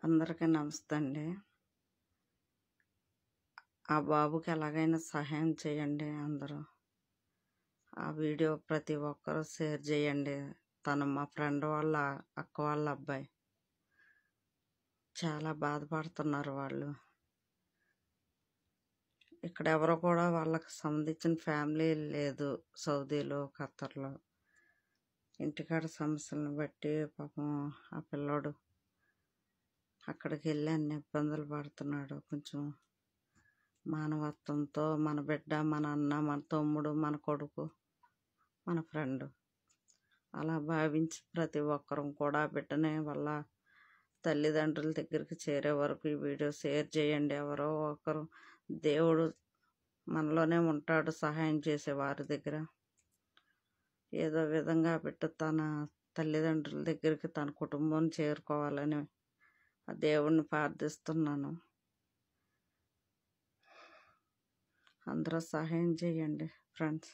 అందరికీ నమస్తే అండి. ఆ బాబుకి ఎలాగైనా సహాయం చేయండి అందరూ. ఆ వీడియో ప్రతి ఒక్కరూ షేర్ చేయండి. తను మా ఫ్రెండ్ వాళ్ళ అక్క వాళ్ళ అబ్బాయి. చాలా బాధపడుతున్నారు వాళ్ళు. ఇక్కడ ఎవరు కూడా వాళ్ళకి సంబంధించిన ఫ్యామిలీ లేదు సౌదీలో, ఖత్తర్లో. ఇంటికాడ సమస్యలను బట్టి పాపం ఆ పిల్లోడు అక్కడికి వెళ్ళి అన్ని ఇబ్బందులు పడుతున్నాడు. కొంచెం మానవత్వంతో మన బిడ్డ, మన అన్న, మన తమ్ముడు, మన కొడుకు, మన ఫ్రెండ్ అలా భావించి ప్రతి ఒక్కరం కూడా బిడ్డనే వాళ్ళ తల్లిదండ్రుల దగ్గరికి చేరే వరకు ఈ వీడియో షేర్ చేయండి. ఎవరో ఒకరు, దేవుడు మనలోనే ఉంటాడు సహాయం చేసే వారి దగ్గర. ఏదో విధంగా బిడ్డ తన తల్లిదండ్రుల దగ్గరికి తన కుటుంబం చేరుకోవాలని ఆ దేవుడిని ప్రార్థిస్తున్నాను. అందరూ సహాయం చేయండి ఫ్రెండ్స్.